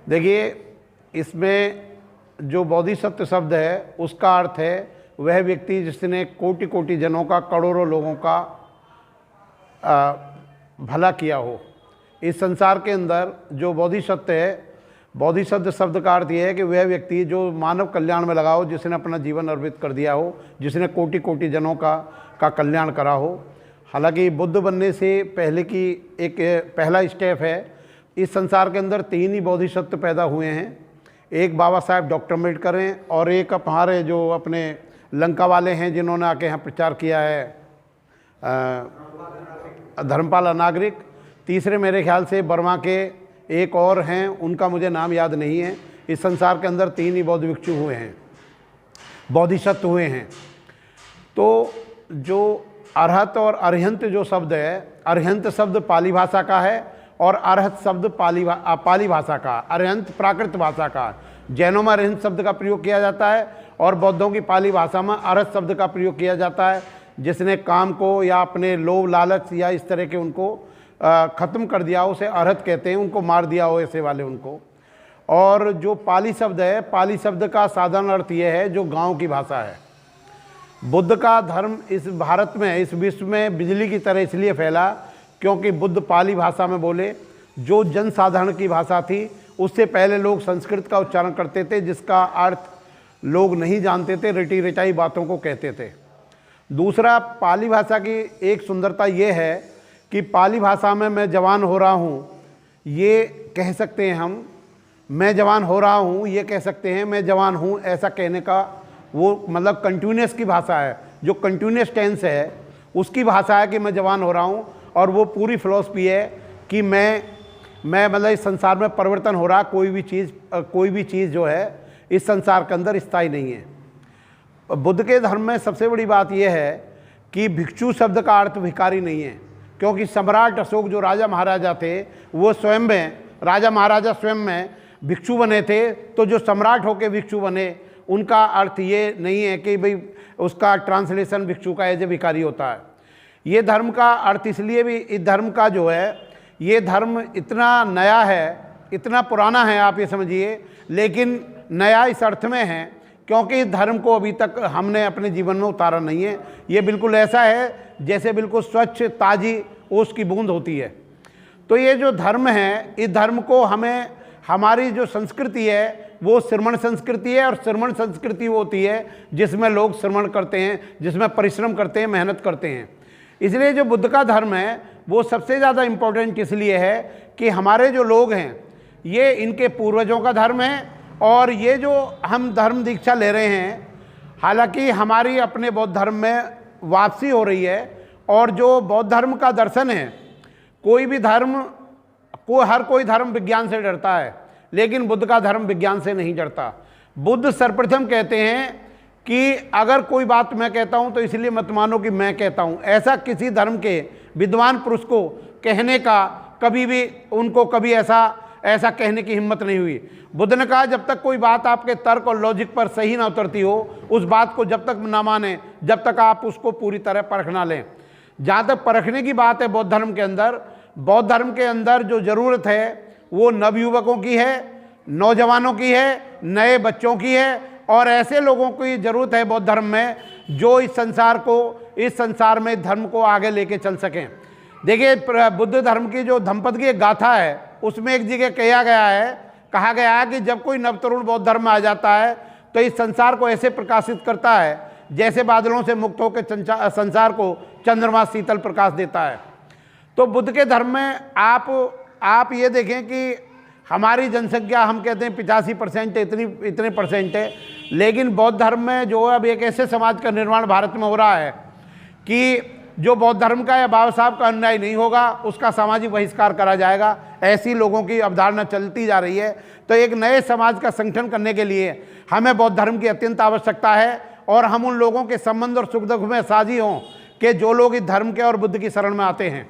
देखिए, इसमें जो बोधिसत्व शब्द है उसका अर्थ है वह व्यक्ति जिसने कोटि कोटि जनों का, करोड़ों लोगों का भला किया हो। इस संसार के अंदर जो बोधिसत्व है, बोधिसत्व शब्द का अर्थ यह है कि वह व्यक्ति जो मानव कल्याण में लगा हो, जिसने अपना जीवन अर्पित कर दिया हो, जिसने कोटि कोटि जनों का कल्याण करा हो। हालांकि बुद्ध बनने से पहले की एक पहला स्टेप है। इस संसार के अंदर 3 ही बोधिसत्व पैदा हुए हैं। एक बाबा साहेब डॉक्टर अम्बेडकर हैं, और एक हमारे जो अपने लंका वाले हैं जिन्होंने आके यहाँ प्रचार किया है, धर्मपाल अनागरिक। तीसरे मेरे ख्याल से बर्मा के एक और हैं, उनका मुझे नाम याद नहीं है। इस संसार के अंदर 3 ही बौद्ध भिक्षु हुए हैं, बोधिसत्व हुए हैं। तो जो अरहत और अरिहंत जो शब्द है, अरिहंत शब्द पाली भाषा का है और अरहत शब्द पाली भाषा का, अरिहंत प्राकृत भाषा का। जैनों में अरिहंत शब्द का प्रयोग किया जाता है और बौद्धों की पाली भाषा में अरहत शब्द का प्रयोग किया जाता है। जिसने काम को या अपने लोभ लालच या इस तरह के उनको ख़त्म कर दिया हो, उसे अरहत कहते हैं। उनको मार दिया हो ऐसे वाले उनको। और जो पाली शब्द है, पाली शब्द का साधारण अर्थ ये है जो गांव की भाषा है। बुद्ध का धर्म इस भारत में, इस विश्व में बिजली की तरह इसलिए फैला क्योंकि बुद्ध पाली भाषा में बोले, जो जनसाधारण की भाषा थी। उससे पहले लोग संस्कृत का उच्चारण करते थे, जिसका अर्थ लोग नहीं जानते थे, रटी रटाई बातों को कहते थे। दूसरा, पाली भाषा की एक सुंदरता ये है कि पाली भाषा में मैं जवान हो रहा हूँ ये कह सकते हैं हम, मैं जवान हो रहा हूँ ये कह सकते हैं, मैं जवान हूँ ऐसा कहने का वो मतलब कंटिन्यूस की भाषा है। जो कंटिन्यूस टेंस है उसकी भाषा है कि मैं जवान हो रहा हूँ। और वो पूरी फिलॉसफी है कि मैं मतलब इस संसार में परिवर्तन हो रहा। कोई भी चीज़ जो है इस संसार के अंदर स्थायी नहीं है। बुद्ध के धर्म में सबसे बड़ी बात यह है कि भिक्षु शब्द का अर्थ भिखारी नहीं है, क्योंकि सम्राट अशोक जो राजा महाराजा थे वो स्वयं में, राजा महाराजा स्वयं में भिक्षु बने थे। तो जो सम्राट होकर भिक्षु बने उनका अर्थ ये नहीं है कि भाई उसका ट्रांसलेशन भिक्षु का एज ए भिखारी होता है। ये धर्म का अर्थ इसलिए भी, इस धर्म का जो है ये धर्म इतना नया है, इतना पुराना है आप ये समझिए, लेकिन नया इस अर्थ में है क्योंकि इस धर्म को अभी तक हमने अपने जीवन में उतारा नहीं है। ये बिल्कुल ऐसा है जैसे बिल्कुल स्वच्छ ताज़ी ओस की बूंद होती है। तो ये जो धर्म है, इस धर्म को हमें, हमारी जो संस्कृति है वो श्रमण संस्कृति है। और श्रमण संस्कृति वो होती है जिसमें लोग श्रमण करते हैं, जिसमें परिश्रम करते हैं, मेहनत करते हैं। इसलिए जो बुद्ध का धर्म है वो सबसे ज़्यादा इम्पोर्टेंट इसलिए है कि हमारे जो लोग हैं ये इनके पूर्वजों का धर्म है। और ये जो हम धर्म दीक्षा ले रहे हैं, हालांकि हमारी अपने बौद्ध धर्म में वापसी हो रही है। और जो बौद्ध धर्म का दर्शन है, कोई भी धर्म हर कोई धर्म विज्ञान से डरता है, लेकिन बुद्ध का धर्म विज्ञान से नहीं डरता। बुद्ध सर्वप्रथम कहते हैं कि अगर कोई बात मैं कहता हूं तो इसलिए मत मानो कि मैं कहता हूं। ऐसा किसी धर्म के विद्वान पुरुष को कहने का कभी भी, उनको कभी ऐसा कहने की हिम्मत नहीं हुई। बुद्ध ने कहा जब तक कोई बात आपके तर्क और लॉजिक पर सही ना उतरती हो, उस बात को जब तक ना माने, जब तक आप उसको पूरी तरह परख ना लें। जहाँ तक परखने की बात है बौद्ध धर्म के अंदर, बौद्ध धर्म के अंदर जो ज़रूरत है वो नवयुवकों की है, नौजवानों की है, नए बच्चों की है। और ऐसे लोगों की ज़रूरत है बौद्ध धर्म में जो इस संसार में धर्म को आगे लेके चल सकें। देखिए, बुद्ध धर्म की जो धम्पद की एक गाथा है उसमें एक जगह कहा गया है कि जब कोई नवतरुण बौद्ध धर्म में आ जाता है तो इस संसार को ऐसे प्रकाशित करता है जैसे बादलों से मुक्त होकर संसार को चंद्रमा शीतल प्रकाश देता है। तो बुद्ध के धर्म में आप ये देखें कि हमारी जनसंख्या हम कहते हैं 85% है, इतने परसेंट है। लेकिन बौद्ध धर्म में जो अब एक ऐसे समाज का निर्माण भारत में हो रहा है कि जो बौद्ध धर्म का या बाबा साहब का अनुयायी नहीं होगा उसका सामाजिक बहिष्कार करा जाएगा। ऐसी लोगों की अवधारणा चलती जा रही है। तो एक नए समाज का संगठन करने के लिए हमें बौद्ध धर्म की अत्यंत आवश्यकता है। और हम उन लोगों के संबंध और सुख दुख में साझी हों कि जो लोग इस धर्म के और बुद्ध की शरण में आते हैं।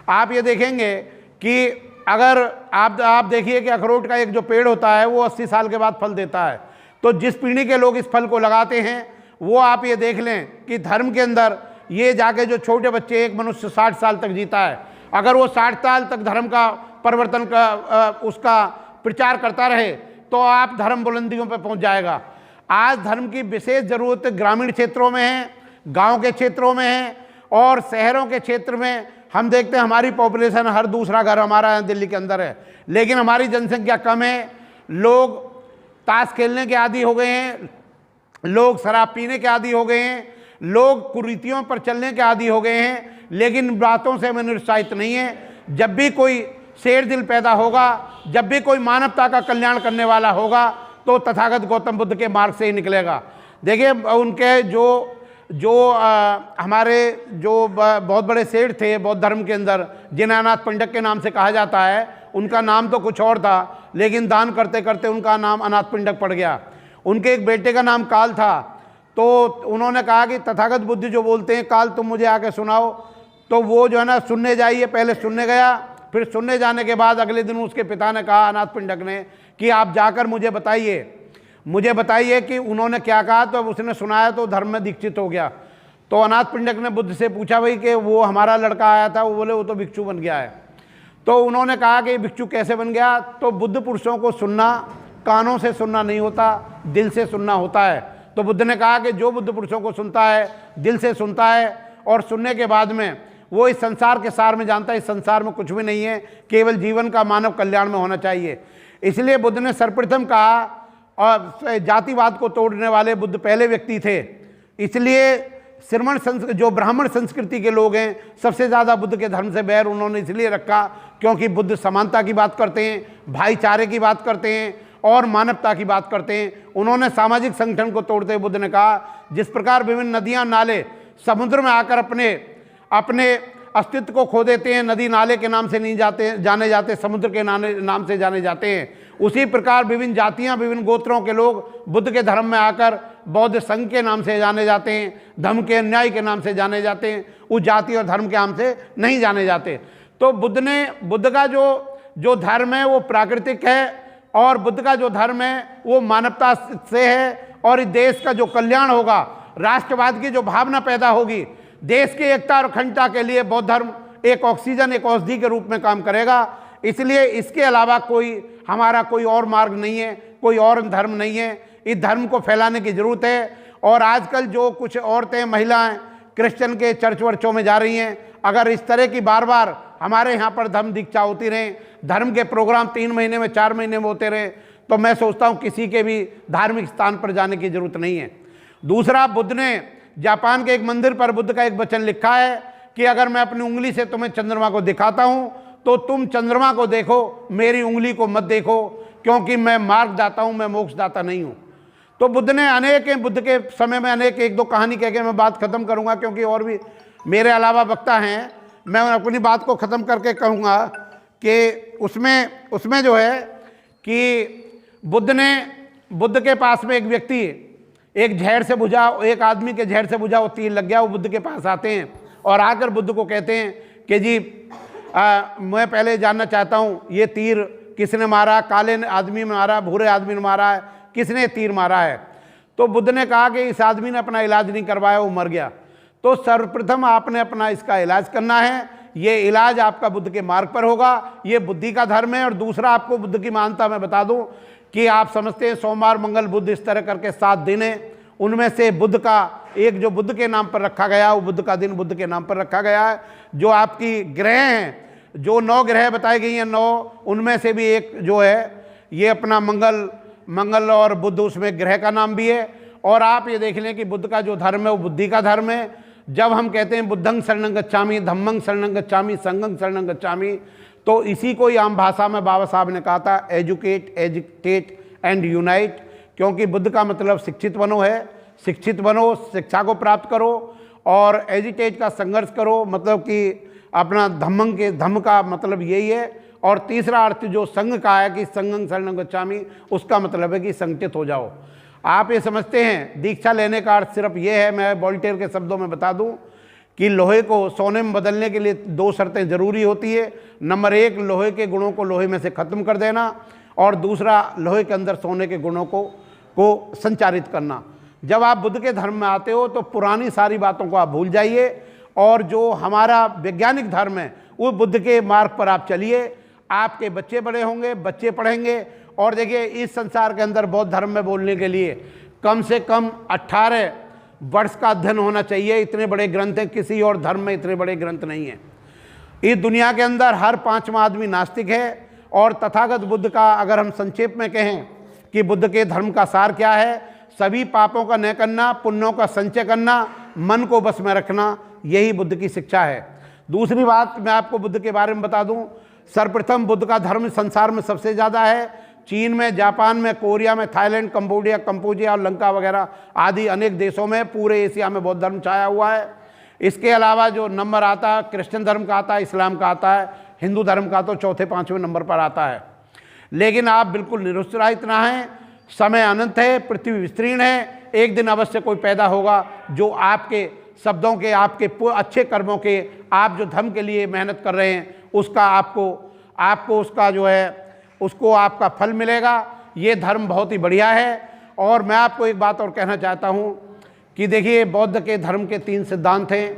आप ये देखेंगे कि अगर आप देखिए कि अखरोट का एक जो पेड़ होता है वो 80 साल के बाद फल देता है। तो जिस पीढ़ी के लोग इस फल को लगाते हैं वो आप ये देख लें कि धर्म के अंदर ये जाके जो छोटे बच्चे, एक मनुष्य 60 साल तक जीता है, अगर वो 60 साल तक धर्म का परिवर्तन का उसका प्रचार करता रहे तो आप धर्म बुलंदियों पर पहुंच जाएगा। आज धर्म की विशेष ज़रूरत ग्रामीण क्षेत्रों में है, गांव के क्षेत्रों में है और शहरों के क्षेत्र में। हम देखते हैं हमारी पॉपुलेशन हर दूसरा घर हमारा यहाँ दिल्ली के अंदर है, लेकिन हमारी जनसंख्या कम है। लोग ताश खेलने के आदी हो गए हैं, लोग शराब पीने के आदी हो गए हैं, लोग कुरीतियों पर चलने के आदी हो गए हैं, लेकिन बातों से हमें निरुत्साहित नहीं है। जब भी कोई शेर दिल पैदा होगा, जब भी कोई मानवता का कल्याण करने वाला होगा, तो तथागत गौतम बुद्ध के मार्ग से ही निकलेगा। देखिए उनके हमारे जो बहुत बड़े सेठ थे बौद्ध धर्म के अंदर, जिन्हें अनाथ पिंडक के नाम से कहा जाता है, उनका नाम तो कुछ और था, लेकिन दान करते करते उनका नाम अनाथ पिंडक पड़ गया। उनके एक बेटे का नाम काल था, तो उन्होंने कहा कि तथागत बुद्ध जो बोलते हैं, काल तुम मुझे आके सुनाओ। तो वो जो है ना सुनने जाइए, पहले सुनने गया, फिर सुनने जाने के बाद अगले दिन उसके पिता ने कहा, अनाथ पिंडक ने, कि आप जाकर मुझे बताइए कि उन्होंने क्या कहा। तो उसने सुनाया तो धर्म में दीक्षित हो गया। तो अनाथ पिंडक ने बुद्ध से पूछा भाई कि वो हमारा लड़का आया था, वो बोले वो तो भिक्षु बन गया है। तो उन्होंने कहा कि भिक्षु कैसे बन गया। तो बुद्ध पुरुषों को सुनना कानों से सुनना नहीं होता, दिल से सुनना होता है। तो बुद्ध ने कहा कि जो बुद्ध पुरुषों को सुनता है, दिल से सुनता है, और सुनने के बाद में वो इस संसार के सार में जानता है इस संसार में कुछ भी नहीं है, केवल जीवन का मानव कल्याण में होना चाहिए। इसलिए बुद्ध ने सर्वप्रथम कहा, और जातिवाद को तोड़ने वाले बुद्ध पहले व्यक्ति थे। इसलिए जो ब्राह्मण संस्कृति के लोग हैं, सबसे ज़्यादा बुद्ध के धर्म से बैर उन्होंने इसलिए रखा क्योंकि बुद्ध समानता की बात करते हैं, भाईचारे की बात करते हैं और मानवता की बात करते हैं। उन्होंने सामाजिक संगठन को तोड़ते हुए बुद्ध ने कहा, जिस प्रकार विभिन्न नदियाँ नाले समुद्र में आकर अपने अस्तित्व को खो देते हैं, नदी नाले के नाम से नहीं जाने जाते, समुद्र के नाम से जाने जाते हैं, उसी प्रकार विभिन्न जातियां, विभिन्न गोत्रों के लोग बुद्ध के धर्म में आकर बौद्ध संघ के नाम से जाने जाते हैं, धम्म के अन्याय के नाम से जाने जाते हैं, उस जाति और धर्म के नाम से नहीं जाने जाते। तो बुद्ध का जो धर्म है वो प्राकृतिक है, और बुद्ध का जो धर्म है वो मानवता से है, और इस देश का जो कल्याण होगा, राष्ट्रवाद की जो भावना पैदा होगी, देश की एकता और अखंडता के लिए बौद्ध धर्म एक ऑक्सीजन, एक औषधि के रूप में काम करेगा। इसलिए इसके अलावा हमारा कोई और मार्ग नहीं है, कोई और धर्म नहीं है। इस धर्म को फैलाने की ज़रूरत है। और आजकल जो कुछ औरतें, महिलाएं क्रिश्चियन के चर्च वर्चों में जा रही हैं, अगर इस तरह की बार बार हमारे यहाँ पर धर्म दीक्षा होती रहे, धर्म के प्रोग्राम 3 महीने में 4 महीने में होते रहे, तो मैं सोचता हूँ किसी के भी धार्मिक स्थान पर जाने की ज़रूरत नहीं है। दूसरा, बुद्ध ने जापान के एक मंदिर पर बुद्ध का एक वचन लिखा है कि अगर मैं अपनी उंगली से तुम्हें चंद्रमा को दिखाता हूँ तो तुम चंद्रमा को देखो, मेरी उंगली को मत देखो, क्योंकि मैं मार्गदाता हूँ, मैं मोक्षदाता नहीं हूँ। तो बुद्ध के समय में अनेक, 1-2 कहानी कह के मैं बात खत्म करूँगा, क्योंकि और भी मेरे अलावा वक्ता हैं। मैं अपनी बात को ख़त्म करके कहूँगा कि उसमें जो है कि बुद्ध के पास में एक व्यक्ति, एक आदमी के जहर से बुझा वो तीर लग गया। वो बुद्ध के पास आते हैं और आकर बुद्ध को कहते हैं कि जी मैं पहले जानना चाहता हूँ ये तीर किसने मारा, काले आदमी ने मारा, भूरे आदमी ने मारा है, किसने तीर मारा है। तो बुद्ध ने कहा कि इस आदमी ने अपना इलाज नहीं करवाया, वो मर गया। तो सर्वप्रथम आपने अपना इसका इलाज करना है। ये इलाज आपका बुद्ध के मार्ग पर होगा, ये बुद्धि का धर्म है। और दूसरा, आपको बुद्ध की महानता मैं बता दूं कि आप समझते हैं सोमवार, मंगल, बुध इस तरह करके 7 दिन हैं। उनमें से बुद्ध का एक जो बुद्ध के नाम पर रखा गया, वो बुद्ध का दिन बुद्ध के नाम पर रखा गया है। जो आपकी ग्रह हैं, जो 9 ग्रह बताई गई हैं 9, उनमें से भी एक जो है ये अपना मंगल और बुध, उसमें ग्रह का नाम भी है। और आप ये देख लें कि बुद्ध का जो धर्म है वो बुद्धि का धर्म है। जब हम कहते हैं बुद्धं शरणं गच्छामि, धम्मं शरणं गच्छामि, संघं शरणं गच्छामि, तो इसी को ही आम भाषा में बाबा साहब ने कहा था, एजुकेट एंड यूनाइट। क्योंकि बुद्ध का मतलब शिक्षित बनो है, शिक्षित बनो, शिक्षा को प्राप्त करो, और एजिटेट का संघर्ष करो, मतलब कि अपना धम्म का मतलब यही है। और तीसरा अर्थ जो संघ का है कि संघं शरणं गच्छामि, उसका मतलब है कि संगठित हो जाओ। आप ये समझते हैं दीक्षा लेने का अर्थ सिर्फ ये है। मैं वोल्टेयर के शब्दों में बता दूं कि लोहे को सोने में बदलने के लिए 2 शर्तें ज़रूरी होती है। नंबर 1, लोहे के गुणों को लोहे में से ख़त्म कर देना, और दूसरा, लोहे के अंदर सोने के गुणों को संचारित करना। जब आप बुद्ध के धर्म में आते हो तो पुरानी सारी बातों को आप भूल जाइए, और जो हमारा वैज्ञानिक धर्म है वो बुद्ध के मार्ग पर आप चलिए। आपके बच्चे बड़े होंगे, बच्चे पढ़ेंगे। और देखिए, इस संसार के अंदर बौद्ध धर्म में बोलने के लिए कम से कम 18 वर्ष का अध्ययन होना चाहिए। इतने बड़े ग्रंथ हैं, किसी और धर्म में इतने बड़े ग्रंथ नहीं हैं। इस दुनिया के अंदर हर 5वां आदमी नास्तिक है। और तथागत बुद्ध का अगर हम संक्षेप में कहें कि बुद्ध के धर्म का सार क्या है, सभी पापों का न करना, पुण्यों का संचय करना, मन को बस में रखना, यही बुद्ध की शिक्षा है। दूसरी बात मैं आपको बुद्ध के बारे में बता दूं, सर्वप्रथम बुद्ध का धर्म संसार में सबसे ज़्यादा है। चीन में, जापान में, कोरिया में, थाईलैंड, कंबोडिया और लंका वगैरह आदि अनेक देशों में, पूरे एशिया में बौद्ध धर्म छाया हुआ है। इसके अलावा जो नंबर आता है, क्रिश्चियन धर्म का आता है, इस्लाम का आता है, हिंदू धर्म का तो 4-5वें नंबर पर आता है। लेकिन आप बिल्कुल निरुत्साहित ना हैं, समय अनंत है, पृथ्वी विस्तीर्ण है। एक दिन अवश्य कोई पैदा होगा जो आपके शब्दों के, आपके अच्छे कर्मों के, आप जो धर्म के लिए मेहनत कर रहे हैं उसका आपको उसका जो है उसको आपका फल मिलेगा। ये धर्म बहुत ही बढ़िया है। और मैं आपको एक बात और कहना चाहता हूँ कि देखिए, बौद्ध के धर्म के 3 सिद्धांत हैं।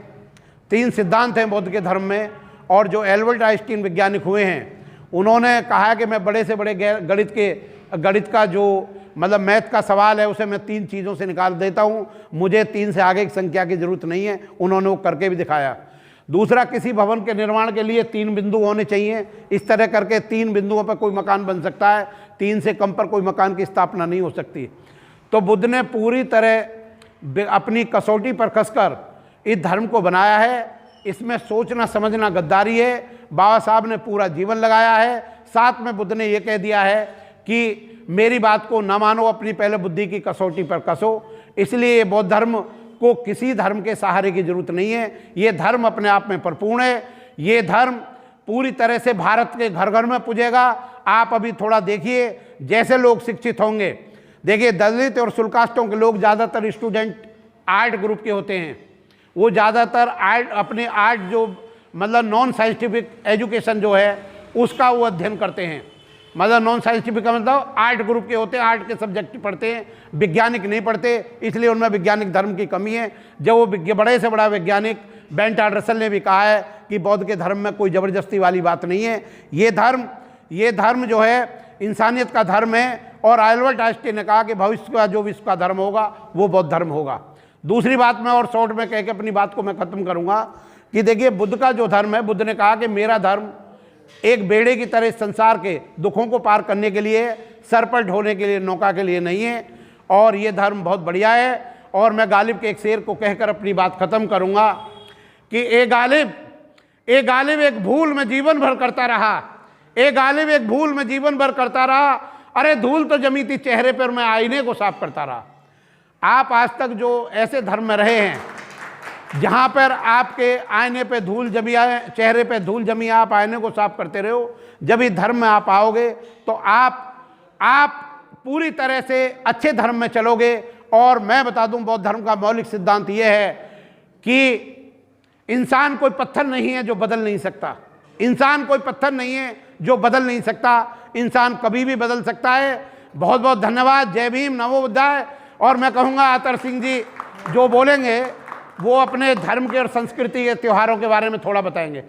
3 सिद्धांत हैं बौद्ध के धर्म में। और जो एल्बर्ट आइंस्टीन वैज्ञानिक हुए हैं, उन्होंने कहा कि मैं बड़े से बड़े गणित का जो मतलब मैथ का सवाल है उसे मैं 3 चीज़ों से निकाल देता हूँ, मुझे 3 से आगे की संख्या की जरूरत नहीं है। उन्होंने वो करके भी दिखाया। दूसरा, किसी भवन के निर्माण के लिए 3 बिंदु होने चाहिए। इस तरह करके 3 बिंदुओं पर कोई मकान बन सकता है, 3 से कम पर कोई मकान की स्थापना नहीं हो सकती। तो बुद्ध ने पूरी तरह अपनी कसौटी पर कसकर इस धर्म को बनाया है। इसमें सोचना समझना गद्दारी है। बाबा साहब ने पूरा जीवन लगाया है। साथ में बुद्ध ने यह कह दिया है कि मेरी बात को ना मानो, अपनी पहले बुद्धि की कसौटी पर कसो। इसलिए ये बौद्ध धर्म को किसी धर्म के सहारे की जरूरत नहीं है। ये धर्म अपने आप में परिपूर्ण है। ये धर्म पूरी तरह से भारत के घर घर में पुजेगा। आप अभी थोड़ा देखिए, जैसे लोग शिक्षित होंगे, देखिए दलित और शुल्कास्टों के लोग ज़्यादातर स्टूडेंट आर्ट ग्रुप के होते हैं। वो ज़्यादातर अपने आर्ट जो मतलब नॉन साइंटिफिक एजुकेशन जो है उसका वो अध्ययन करते हैं। मतलब नॉन साइंटिफिक का मतलब आर्ट ग्रुप के होते हैं, आर्ट के सब्जेक्ट पढ़ते हैं, वैज्ञानिक नहीं पढ़ते। इसलिए उनमें वैज्ञानिक धर्म की कमी है। जब वो बड़े से बड़ा वैज्ञानिक बेंटार्ड रसल ने भी कहा है कि बौद्ध के धर्म में कोई ज़बरदस्ती वाली बात नहीं है। ये धर्म जो है इंसानियत का धर्म है। और एल्बर्ट आइंस्टीन ने कहा कि भविष्य का जो विश्व का धर्म होगा वो बौद्ध धर्म होगा। दूसरी बात मैं और शॉर्ट में कह के अपनी बात को मैं ख़त्म करूँगा कि देखिए, बुद्ध का जो धर्म है, बुद्ध ने कहा कि मेरा धर्म एक बेड़े की तरह संसार के दुखों को पार करने के लिए, सर पर ढोने के लिए, नौका के लिए नहीं है। और ये धर्म बहुत बढ़िया है। और मैं गालिब के एक शेर को कहकर अपनी बात ख़त्म करूँगा कि ए गालिब एक भूल में जीवन भर करता रहा, ए गालिब एक भूल में जीवन भर करता रहा, अरे धूल तो जमी थी चेहरे पर, मैं आईने को साफ करता रहा। आप आज तक जो ऐसे धर्म में रहे हैं जहाँ पर आपके आईने पे धूल जमी आए, चेहरे पे धूल जमी, आप आईने को साफ करते रहे हो, जब इस धर्म में आप आओगे तो आप पूरी तरह से अच्छे धर्म में चलोगे। और मैं बता दूं, बौद्ध धर्म का मौलिक सिद्धांत यह है कि इंसान कोई पत्थर नहीं है जो बदल नहीं सकता। इंसान कोई पत्थर नहीं है जो बदल नहीं सकता। इंसान कभी भी बदल सकता है। बहुत बहुत धन्यवाद। जय भीम, नमो बुद्धाय। और मैं कहूँगा आतर सिंह जी जो बोलेंगे वो अपने धर्म के और संस्कृति के त्योहारों के बारे में थोड़ा बताएंगे।